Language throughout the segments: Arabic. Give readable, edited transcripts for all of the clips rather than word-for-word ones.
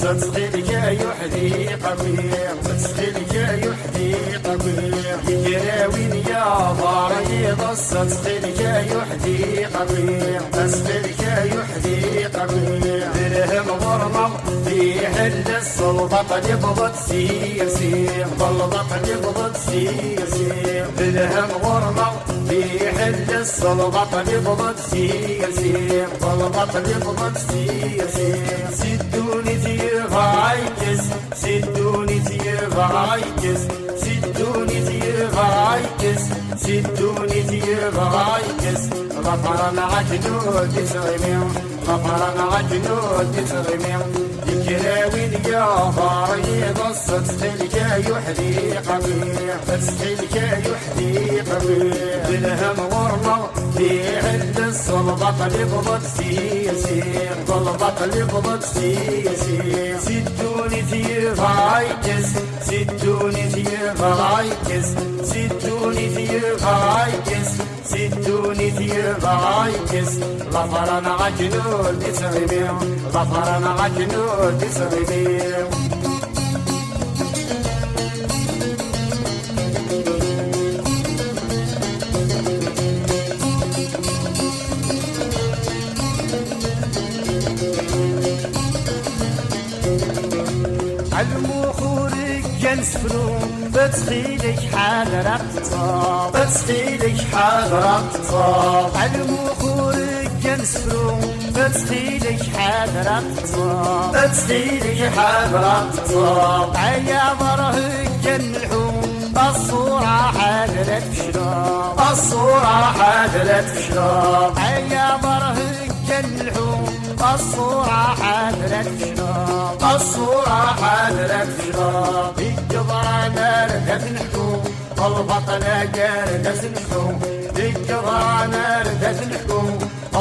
تسخيلك يحدي قبيح تسخيلك يحدي قبيح يراوين يا ضاري ضص تسخيلك يحدي قبيح تسخيلك يحدي قبيح درهم ضرمة في حل السلطة يبضت سير سير ضلبت يبضت سير سير درهم ضرمة في حل السلطة يبضت سير سير ضلبت يبضت سير سير سدوني تيغايكس سدوني تيغايكس سدوني تيغايكس سدوني تيغايكس غفرنا عجنود تسغمير غفرنا عجنود تسغمير يكراوين يا ضاري ضص تسخيلك يحدي قبيح تسخيلك يحدي قبيح بالهم ورمة في عند الصلبة لبضت سير سير ضلبت لبضت سير سير سدوني تيغايكس سدوني تيغايكس سدوني تيغايكس سدوني تيغايكس غفرنا عجنود تسغمير غفرنا عجنود تسغمير المخورك ينسفرو بتسخيلك حاضرة تصاب بتسخيلك حاضرة تصاب المخورك ينسفرو بتسخيلك حاضرة تصاب بتسخيلك حاضرة تصاب عيا ضرهك ينلحو الصورة حاضرة بشراب الصورة حاضرة بشراب عيا ضرهك ينلحو الصورة حاضرة بشراب الصورة حاضرة بشراب الجبرانة ردت نحكو البطل جاردت نحكو الجبرانة ردت نحكو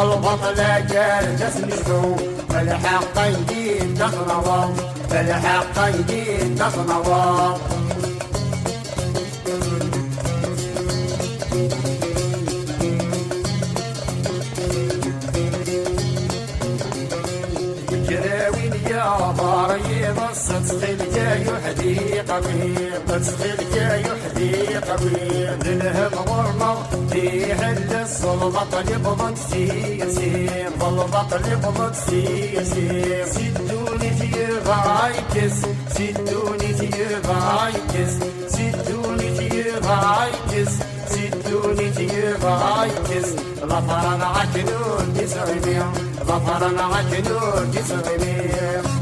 البطل جاردت نحكو فالحق يدين تخنضا فالحق يدين تخنضا ضاري ضص تسخيلك يحدي قبيح تسخيلك يحدي قبيح للهم ضرمة في حل السلطة لبضت سير سير ضلبت لبضت سير سير سدوني تيغايكس سدوني تيغايكس سدوني تيغايكس سدوني تيغايكس غفرنا عجنود تسغمير غفرنا عجنود تسغمير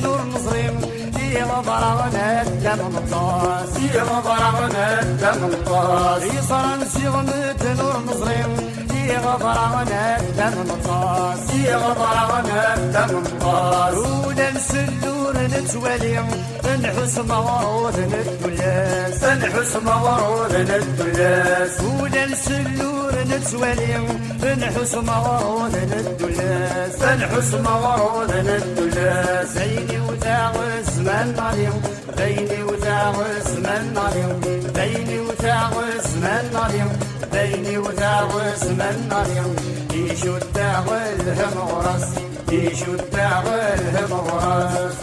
نور نصريم يلا ضربنا الدم مطاس يلا ضربنا الدم مطاس يصير نسيغم نور نصريم يلا ضربنا الدم مطاس يلا ضربنا الدم مطاس ولا نسلور نتوالي نحس موارود الدلاس نحس موارود الدلاس ولا نسلور نتوالي نحس موارود الدلاس نحس موارود الدلاس بيني وتاغس من مريم بيني وتاغس من مريم بيني وتاغس من مريم بيني وتاغس من مريم يشو التاغل هم غرس يشو التاغل هم غرس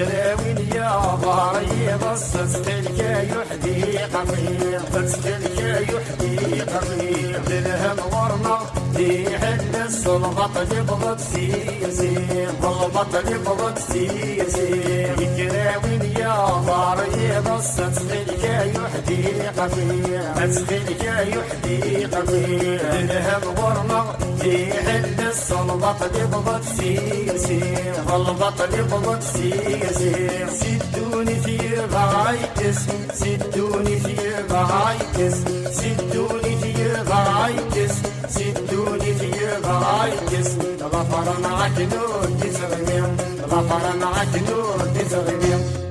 كراوين يا باري بس تسلك يحدي قمير تسلك يحدي قمير بالهم ورنا دي حل الصلبط يبغض سيسير ضلبط يبغض سيسير كراوين يا باري بس تسلك يحدي قمير تسلك يحدي قمير بالهم ورنا دي حل الصلبط يبغض سيسير ضلبط يبغض سيسير سدوني في غايتس سدوني في غايتس سدوني في غايتس سدوني في غايتس غفر معك نور تسغمين غفر معك نور تسغمين